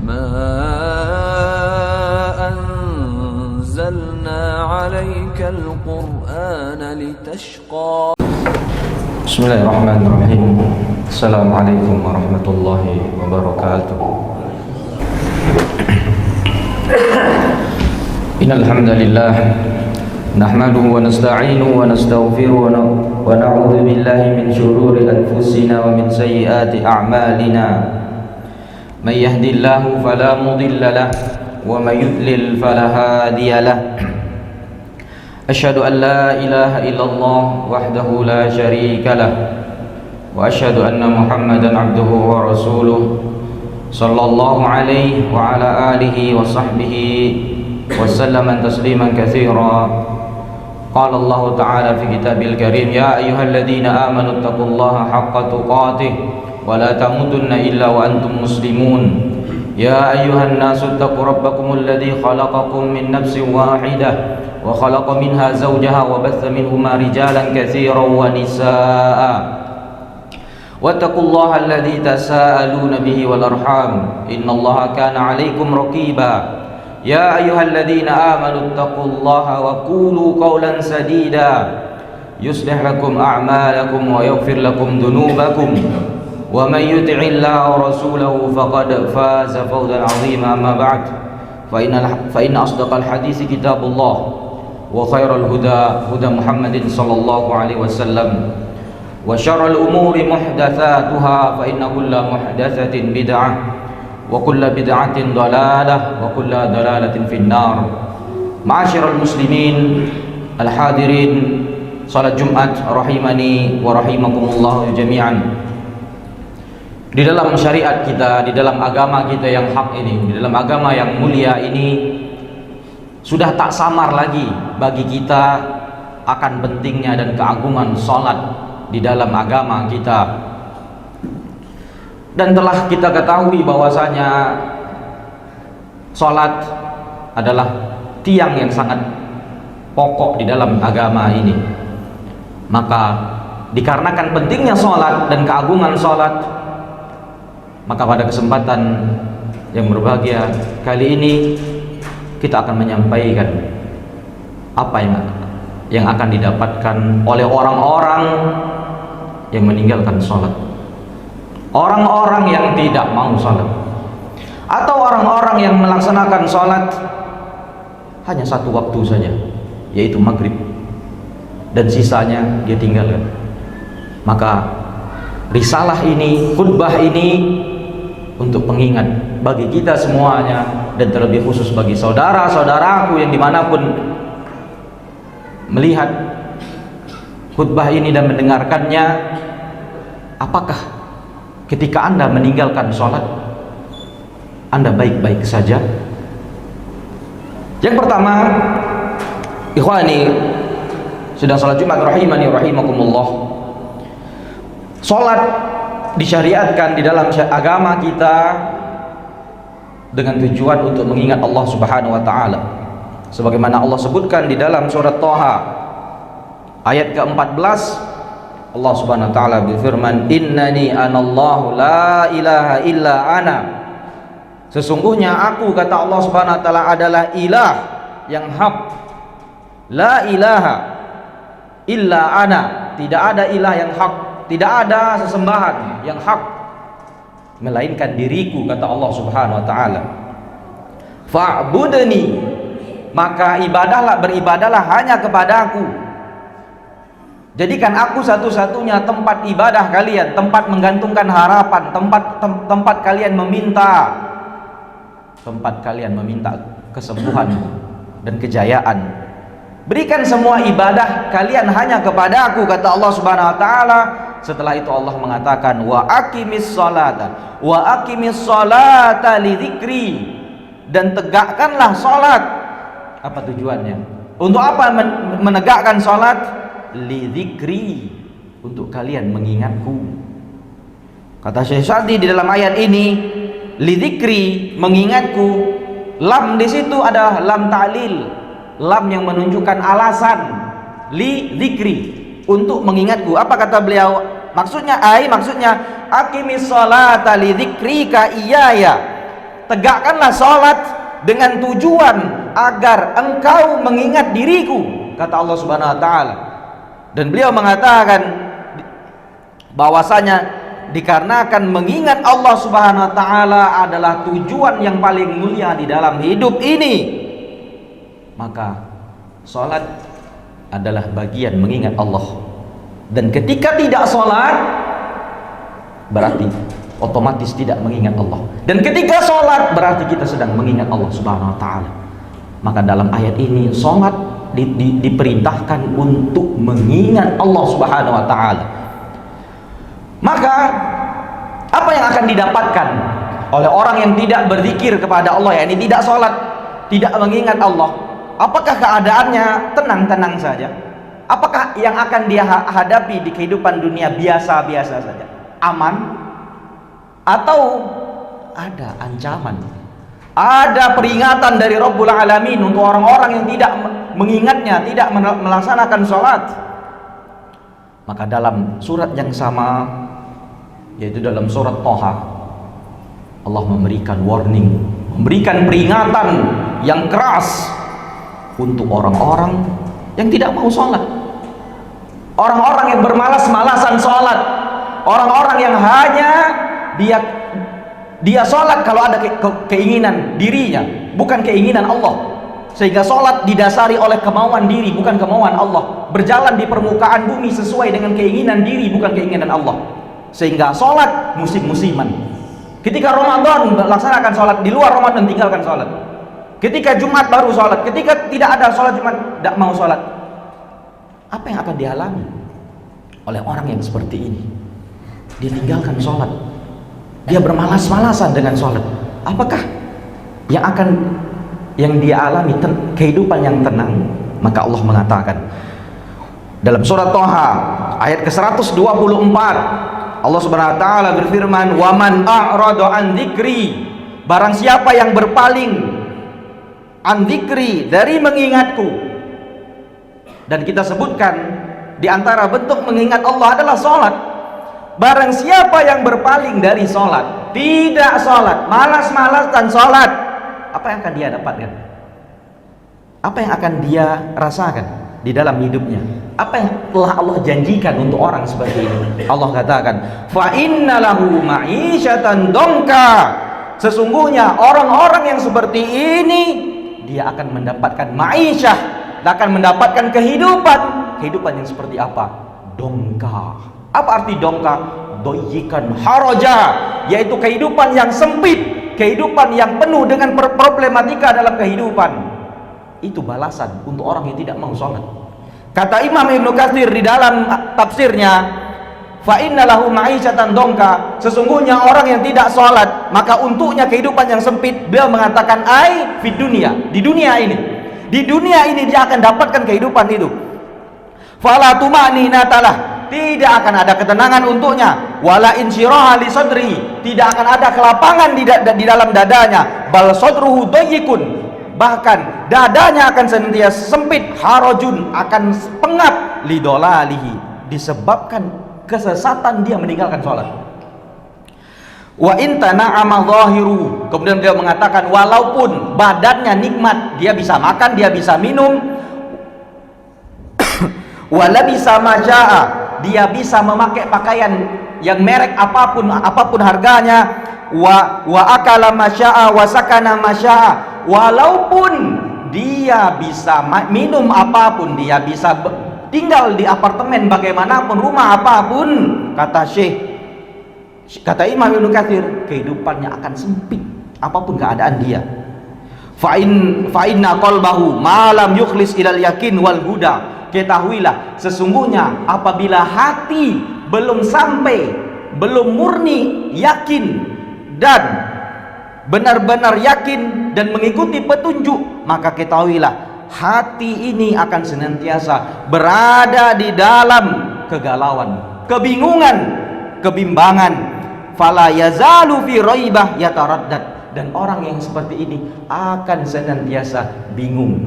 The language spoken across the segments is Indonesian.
ما أنزلنا عليك القرآن لتشقى. بسم الله الرحمن الرحيم. السلام عليكم ورحمة الله وبركاته. إن الحمد لله نحمده ونستعينه ونستغفره ونعوذ بالله من شرور أنفسنا ومن سيئات أعمالنا. من يهد الله فلا مضل له ومن يضلل فلا هادي له. أشهد أن لا إله إلا الله وحده لا شريك له وأشهد أن محمدا عبده ورسوله صلى الله عليه وعلى آله وصحبه وسلم تسليما كثيرا. قال الله تعالى في كتابه الكريم: يا أيها الذين آمنوا اتقوا الله حق تقاته ولا تموتن إلا وأنتم مسلمون. يا أيها الناس اتقوا ربكم الذي خلقكم من نفس واحدة وخلق منها زوجها وبث منهما رجالا كثيرا ونساء واتقوا الله الذي تساءلون به والأرحام إن الله كان عليكم رقيبا. يا أيها الذين آمنوا اتقوا الله وقولوا قولا سديدا يصلح لكم أعمالكم ويغفر لكم ذنوبكم ومن يطع الله ورسوله فقد فاز فوزا عظيما. أما بعد فإن أصدق الحديث كتاب الله وخير الهدى هدى محمد صلى الله عليه وسلم وشر الأمور محدثاتها فإن كل محدثة بدعة وكل بدعة ضلالة وكل ضلالة في النار. معاشر المسلمين الحاضرين salat Jumat rahimani wa rahimakumullah jami'an. Di dalam syariat kita, di dalam agama kita yang hak ini, di dalam agama yang mulia ini, sudah tak samar lagi bagi kita akan pentingnya dan keagungan salat di dalam agama kita. Dan telah kita ketahui bahwasanya salat adalah tiang yang sangat pokok di dalam agama ini. Maka dikarenakan pentingnya salat dan keagungan salat, maka pada kesempatan yang berbahagia kali ini kita akan menyampaikan apa yang akan didapatkan oleh orang-orang yang meninggalkan salat. Orang-orang yang tidak mau salat, atau orang-orang yang melaksanakan salat hanya satu waktu saja, yaitu maghrib, dan sisanya dia tinggalkan. Maka risalah ini, khutbah ini untuk pengingat bagi kita semuanya, dan terlebih khusus bagi saudara-saudaraku yang dimanapun melihat khutbah ini dan mendengarkannya. Apakah ketika Anda meninggalkan sholat, Anda baik-baik saja? Yang pertama, ikhwani sedang sholat Jumat rahimani rahimakumullah, sholat disyariatkan di dalam agama kita dengan tujuan untuk mengingat Allah Subhanahu wa ta'ala, sebagaimana Allah sebutkan di dalam surat Thaha ayat ke-14. Allah Subhanahu wa ta'ala berfirman, innani anallahu la ilaha illa ana. Sesungguhnya aku, kata Allah Subhanahu wa ta'ala, adalah ilah yang hak. La ilaha illa ana. Tidak ada ilah yang hak, tidak ada sesembahan yang hak melainkan diriku, kata Allah Subhanahu wa ta'ala. Fa'budni, maka beribadahlah hanya kepadaku. Jadikan aku satu-satunya tempat ibadah kalian, tempat menggantungkan harapan, tempat kalian meminta, tempat kalian meminta kesembuhan dan kejayaan. Berikan semua ibadah kalian hanya kepada aku, kata Allah Subhanahu wa ta'ala. Setelah itu Allah mengatakan, wa aqimis salata li dzikri, dan tegakkanlah salat. Apa tujuannya? Untuk apa menegakkan salat? Li dzikri, untuk kalian mengingatku. Kata Syekh Sa'di di dalam ayat ini, li dzikri, mengingatku. Lam di situ ada lam ta'lil, lam yang menunjukkan alasan. Li dzikri, untuk mengingatku. Apa kata beliau? Maksudnya aqimis sholata li dzikrika iyaya, tegakkanlah sholat dengan tujuan agar engkau mengingat diriku, kata Allah Subhanahu wa taala. Dan beliau mengatakan bahwasanya dikarenakan mengingat Allah Subhanahu wa taala adalah tujuan yang paling mulia di dalam hidup ini, maka sholat adalah bagian mengingat Allah. Dan ketika tidak sholat berarti otomatis tidak mengingat Allah. Dan ketika sholat berarti kita sedang mengingat Allah Subhanahu wa taala. Maka dalam ayat ini sholat diperintahkan untuk mengingat Allah Subhanahu wa taala. Maka apa yang akan didapatkan oleh orang yang tidak berzikir kepada Allah, yakni tidak sholat, tidak mengingat Allah? Apakah keadaannya tenang-tenang saja? Apakah yang akan dia hadapi di kehidupan dunia biasa-biasa saja, aman? Atau ada ancaman, ada peringatan dari Rabbul Alamin untuk orang-orang yang tidak mengingatnya, tidak melaksanakan sholat? Maka dalam surat yang sama, yaitu dalam surat Thaha, Allah memberikan warning, memberikan peringatan yang keras untuk orang-orang yang tidak mau sholat, orang-orang yang bermalas-malasan sholat, orang-orang yang hanya dia sholat kalau ada keinginan dirinya, bukan keinginan Allah. Sehingga sholat didasari oleh kemauan diri, bukan kemauan Allah. Berjalan di permukaan bumi sesuai dengan keinginan diri, bukan keinginan Allah. Sehingga sholat musim-musiman. Ketika Ramadan laksanakan sholat, di luar Ramadan tinggalkan sholat. Ketika Jumat baru sholat, ketika tidak ada sholat Jumat tidak mau sholat. Apa yang akan dialami oleh orang yang seperti ini? Dia tinggalkan sholat, dia bermalas-malasan dengan sholat. Apakah yang dia alami kehidupan yang tenang? Maka Allah mengatakan dalam surat Thaha ayat ke-124, Allah Subhanahu wa taala berfirman, "Wa man a'rada an dzikri," barang siapa yang berpaling an dzikri, dari mengingatku. Dan kita sebutkan di antara bentuk mengingat Allah adalah sholat. Barang siapa yang berpaling dari sholat, tidak sholat, malas-malasan sholat, apa yang akan dia dapatkan? Apa yang akan dia rasakan di dalam hidupnya? Apa yang telah Allah janjikan untuk orang seperti ini? Allah katakan, fa inna lahu ma'isyatan dongka, sesungguhnya orang-orang yang seperti ini dia akan mendapatkan ma'isyah, akan mendapatkan kehidupan yang seperti apa? Dongka. Apa arti dongka? Doyikan haraja, yaitu kehidupan yang sempit, kehidupan yang penuh dengan problematika dalam kehidupan. Itu balasan untuk orang yang tidak mau sholat. Kata Imam Ibnu Katsir di dalam tafsirnya, fa inna lahu ma'isyatan dongka, sesungguhnya orang yang tidak sholat maka untuknya kehidupan yang sempit. Beliau mengatakan fid dunia, di dunia ini dia akan dapatkan kehidupan itu. Fala tumaninatalah, tidak akan ada ketenangan untuknya. Wala insyiraha li sadri, tidak akan ada kelapangan di dalam dadanya. Bal sadruhu dayyikun, bahkan dadanya akan senantiasa sempit. Harajun, akan pengap. Lidolalihi, disebabkan kesesatan dia meninggalkan sholat. Wa in tana'ama zahiru, kemudian dia mengatakan walaupun badannya nikmat, dia bisa makan, dia bisa minum, wala bisa maja'a, dia bisa memakai pakaian yang merek apapun harganya, wa akala masya'a wa sakana masya'a, walaupun dia bisa minum apapun, dia bisa tinggal di apartemen bagaimanapun, rumah apapun, kata Imam Ibnu Katsir, kehidupannya akan sempit apapun keadaan dia. Fa inna qalbahu ma lam yukhlis ilal yakin wal huda, ketahuilah sesungguhnya apabila hati belum sampai, belum murni yakin dan benar-benar yakin dan mengikuti petunjuk, maka ketahuilah hati ini akan senantiasa berada di dalam kegalauan, kebingungan, kebimbangan. Fala yazalu fi raibah yataraddad, dan orang yang seperti ini akan senantiasa bingung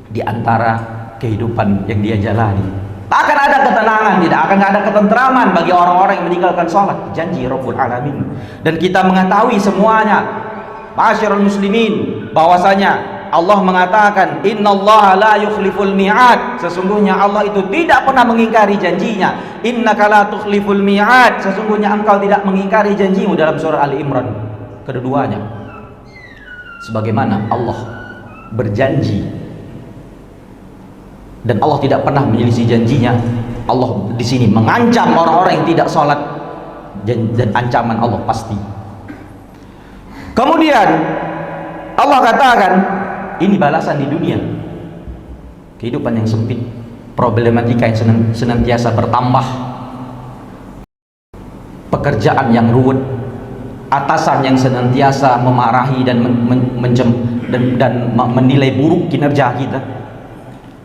di antara kehidupan yang dia jalani. Tak akan ada ketenangan, tidak akan ada ketentraman bagi orang-orang yang meninggalkan sholat. Janji Rabbul Alamin. Dan kita mengetahui semuanya, Ma'asyiral muslimin, bahwasanya Allah mengatakan innallaha la yukhliful mi'ad, sesungguhnya Allah itu tidak pernah mengingkari janjinya. Innaka la tukhliful mi'ad, sesungguhnya engkau tidak mengingkari janjimu, dalam surah Ali Imran keduanya. Sebagaimana Allah berjanji dan Allah tidak pernah menyelisih janjinya, Allah di sini mengancam orang-orang yang tidak sholat, dan ancaman Allah pasti. Kemudian Allah katakan, ini balasan di dunia. Kehidupan yang sempit, problematika yang senantiasa bertambah, pekerjaan yang ruwet, atasan yang senantiasa memarahi dan menilai buruk kinerja kita,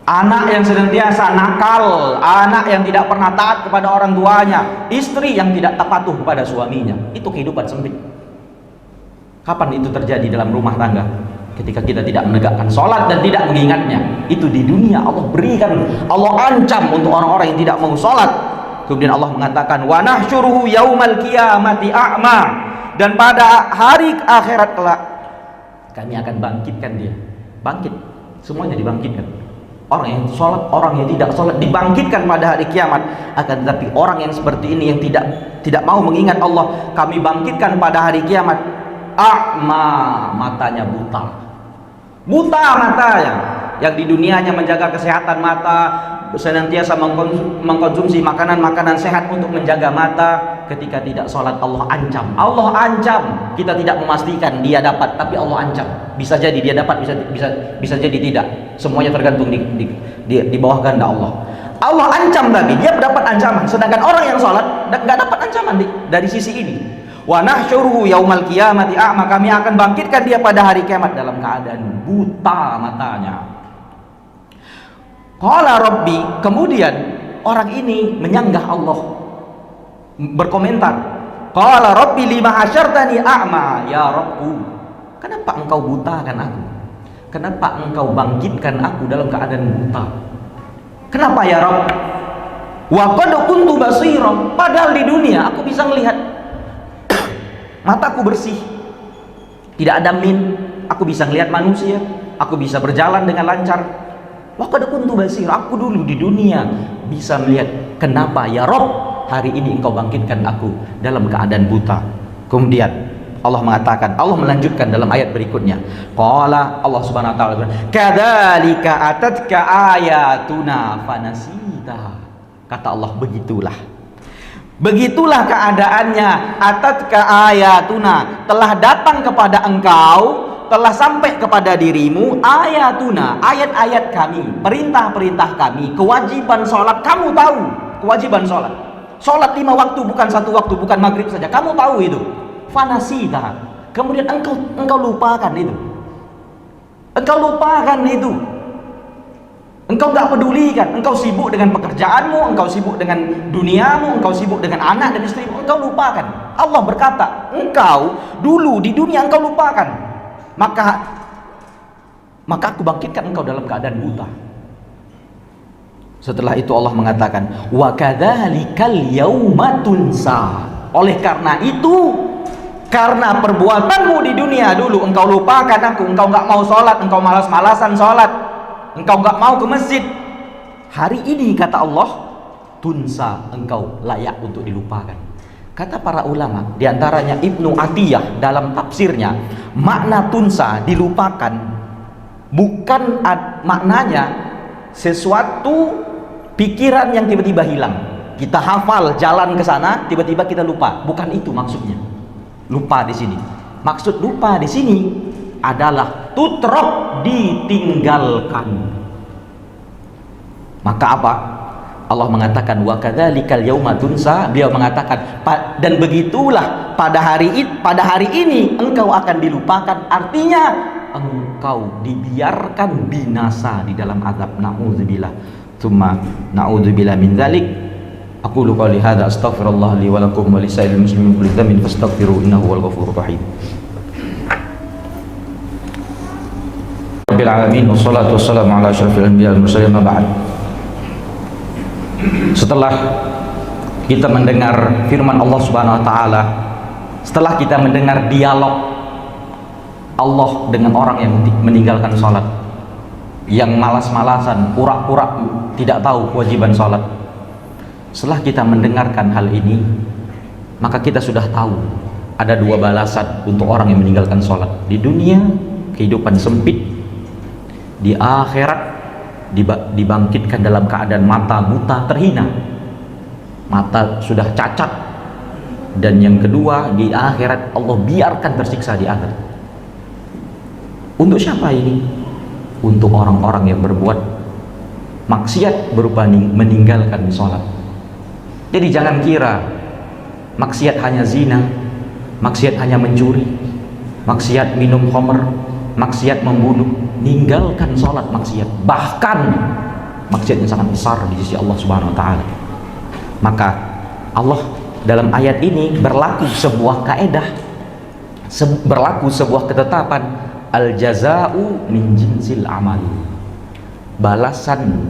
anak yang senantiasa nakal, anak yang tidak pernah taat kepada orang tuanya, istri yang tidak patuh kepada suaminya. Itu kehidupan sempit. Kapan itu terjadi dalam rumah tangga? Ketika kita tidak menegakkan sholat dan tidak mengingatnya. Itu di dunia Allah berikan, Allah ancam untuk orang-orang yang tidak mau sholat. Kemudian Allah mengatakan, wa nahsyuruhu yaumal qiyamati a'ma, dan pada hari akhirat kelak kami akan bangkitkan dia. Bangkit, semuanya dibangkitkan. Orang yang sholat, orang yang tidak sholat dibangkitkan pada hari kiamat. Akan tetapi orang yang seperti ini, yang tidak mau mengingat Allah, kami bangkitkan pada hari kiamat a'ma, matanya buta matanya, yang di dunianya menjaga kesehatan mata, senantiasa mengkonsumsi makanan-makanan sehat untuk menjaga mata. Ketika tidak sholat Allah ancam. Kita tidak memastikan dia dapat, tapi Allah ancam. Bisa jadi dia dapat, bisa jadi tidak. Semuanya tergantung di bawah kehendak Allah. Allah ancam, tapi dia dapat ancaman. Sedangkan orang yang sholat nggak dapat ancaman dari sisi ini. Wa nahsyuruhu yaumal qiyamati a'ma, kami akan bangkitkan dia pada hari kiamat dalam keadaan buta matanya. Qala rabbi, kemudian orang ini menyanggah Allah, berkomentar, qala rabbi lima hasyartani a'ma, ya Rabbku, kenapa engkau butakan aku? Kenapa engkau bangkitkan aku dalam keadaan buta? Kenapa ya Rabb? Wa qad kuntu basira, padahal di dunia aku bisa melihat, mataku bersih, tidak ada min, aku bisa melihat manusia, aku bisa berjalan dengan lancar. Wa qad kuntu basir, aku dulu di dunia bisa melihat. Kenapa ya Rob, hari ini engkau bangkitkan aku dalam keadaan buta? Kemudian Allah mengatakan, Allah melanjutkan dalam ayat berikutnya. Qala, Allah Subhanahu wa taala berkata, kadzalika atatka ayatuna fanasita. Kata Allah, begitulah keadaannya. Atatka ayatuna, telah datang kepada engkau, telah sampai kepada dirimu ayatuna, ayat-ayat kami, perintah-perintah kami, kewajiban sholat. Kamu tahu kewajiban sholat. Sholat 5 waktu, bukan 1 waktu, bukan maghrib saja. Kamu tahu itu. Fanasita, kemudian engkau lupakan itu. Engkau nggak pedulikan, engkau sibuk dengan pekerjaanmu, engkau sibuk dengan duniamu, engkau sibuk dengan anak dan istrimu, engkau lupakan. Allah berkata, engkau dulu di dunia engkau lupakan, maka aku bangkitkan engkau dalam keadaan buta. Setelah itu Allah mengatakan, wa kadzalikal yauma tunsa. Oleh karena itu, karena perbuatanmu di dunia dulu, engkau lupakan aku, engkau nggak mau sholat, engkau malas-malasan sholat, engkau nggak mau ke masjid. Hari ini kata Allah, tunsa, engkau layak untuk dilupakan. Kata para ulama, diantaranya Ibnu Atiyah dalam tafsirnya, makna tunsa, dilupakan, bukan maknanya sesuatu pikiran yang tiba-tiba hilang. Kita hafal jalan ke sana, tiba-tiba kita lupa. Bukan itu maksudnya. Lupa di sini. Maksud lupa di sini adalah tutrok, ditinggalkan. Maka apa? Allah mengatakan wa kadzalikal yauma tunsa. Beliau mengatakan dan begitulah pada hari ini engkau akan dilupakan. Artinya engkau dibiarkan binasa di dalam azab. Na'udzubillah. Tsumma na'udzubillah min dzalik. Aqulu qouli hadza astaghfirullah li wa lakum wa lisairil muslimin kulli dhanbin fastaghfiru innahu huwal ghafurur rahim. Rabbil alamin wassalatu wassalamu ala asyrafil anbiya'i wal mursalin ma ba'd. Setelah kita mendengar firman Allah Subhanahu wa taala, setelah kita mendengar dialog Allah dengan orang yang meninggalkan sholat, yang malas-malasan, pura-pura tidak tahu kewajiban sholat. Setelah kita mendengarkan hal ini, maka kita sudah tahu ada dua balasan untuk orang yang meninggalkan sholat. Di dunia, kehidupan sempit. Di akhirat, dibangkitkan dalam keadaan mata buta, terhina, mata sudah cacat. Dan yang kedua, di akhirat Allah biarkan tersiksa di akhirat. Untuk siapa ini? Untuk orang-orang yang berbuat maksiat berupa meninggalkan sholat. Jadi jangan kira maksiat hanya zina, maksiat hanya mencuri, maksiat minum khamr, maksiat membunuh. Ninggalkan sholat maksiat, bahkan maksiat yang sangat besar di sisi Allah Subhanahu wa taala. Maka Allah dalam ayat ini berlaku sebuah kaedah, berlaku sebuah ketetapan, al jaza'u min jinsil amal. Balasan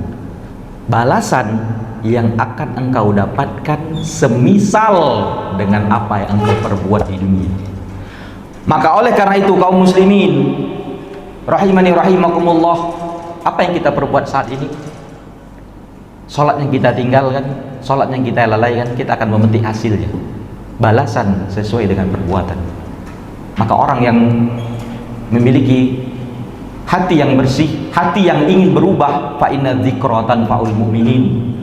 yang akan engkau dapatkan semisal dengan apa yang engkau perbuat di dunia. Maka oleh karena itu kaum muslimin rahimani rahimakumullah, apa yang kita perbuat saat ini? Salat yang kita tinggalkan, salat yang kita lalaikan, kita akan memetik hasilnya, balasan sesuai dengan perbuatan. Maka orang yang memiliki hati yang bersih, hati yang ingin berubah, fa inna dzikra tanfa'ul mu'minin.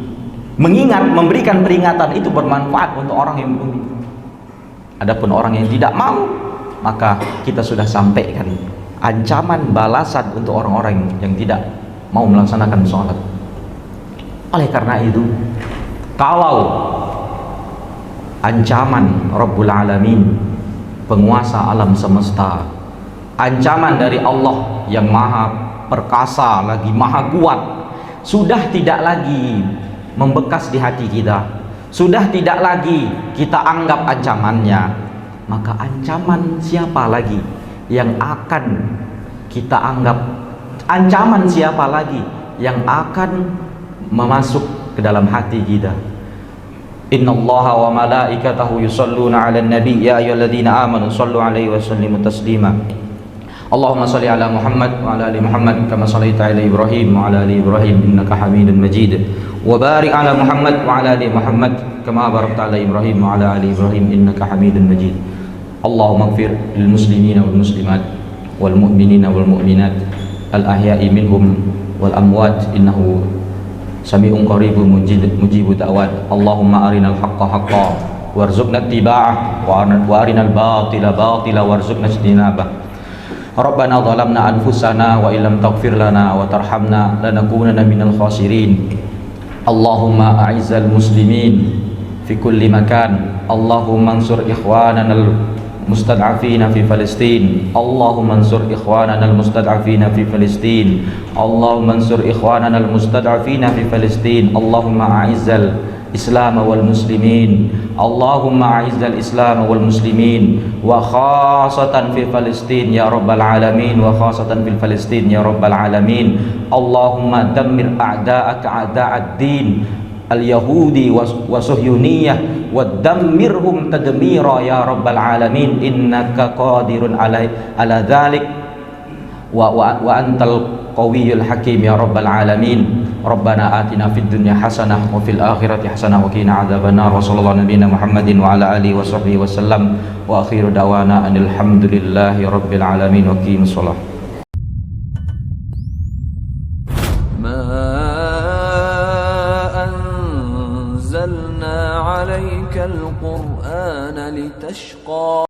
Mengingat, memberikan peringatan itu bermanfaat untuk orang yang mukmin. Adapun orang yang tidak mau, maka kita sudah sampaikan ancaman balasan untuk orang-orang yang tidak mau melaksanakan sholat. Oleh karena itu, kalau ancaman Rabbul Alamin, penguasa alam semesta, ancaman dari Allah yang maha perkasa lagi maha kuat, sudah tidak lagi membekas di hati kita, sudah tidak lagi kita anggap ancamannya, maka ancaman siapa lagi yang akan kita anggap? Ancaman siapa lagi yang akan memasuk ke dalam hati kita? Innallaha wa malaikatahu yusholluna 'alan nabi ya ayyuhalladzina amanu shallu 'alaihi wa sallimu taslima. Allahumma shalli ala Muhammad wa ala ali Muhammad kama shallaita ala Ibrahim wa ala ali Ibrahim innaka Hamidum Majid. Wa barik ala Muhammad wa ala ali Muhammad kama barakta ala Ibrahim wa ala ali Ibrahim innaka Hamidum Majid. Allahumma ighfir lil muslimina wal muslimat wal mu'minina wal mu'minat al ahya'i minhum wal amwat innahu sami'un qaribun mujibu da'wat. Allahumma arinal haqqa haqqa warzuqna ittiba'ah wa arinal batila batila warzuqna ijtinabah. Rabbana zalamna anfusana wa illam taghfir lana wa tarhamna lanakunanna minal khasirin. Allahumma a'izzal muslimin fi kulli makan. Allahumma ansur ikhwanana al-mustad'afina fi Palestin. Allahumma ansur ikhwanana al-mustad'afina fi Palestin. Allahumma ansur ikhwanana al-mustad'afina fi Palestin. Allahumma a'izzal Islam wal muslimin. Allahumma a'izzal Islam wal muslimin wa khasatan fi Palestin ya rabbal alamin, wa khasatan fil Palestin ya rabbal alamin. Allahumma dammir a'da'aka a'da'ad din al-yahudi wa suhyuniyah wa dammirhum tadmira ya rabbal alamin innaka qadirun ala dhalik wa antal qawiyyul hakim ya rabbal alamin. Rabbana atina fid dunya hasanah wa fil akhirati hasanah wa qina adzabannar. Wa sallallahu nabiyana Muhammadin wa ala alihi wa sahbihi wasallam wa akhiru da'wana anil hamdulillahi rabbil alamin wa qimus shalah. ما أنزلنا عليك القرآن لتشقى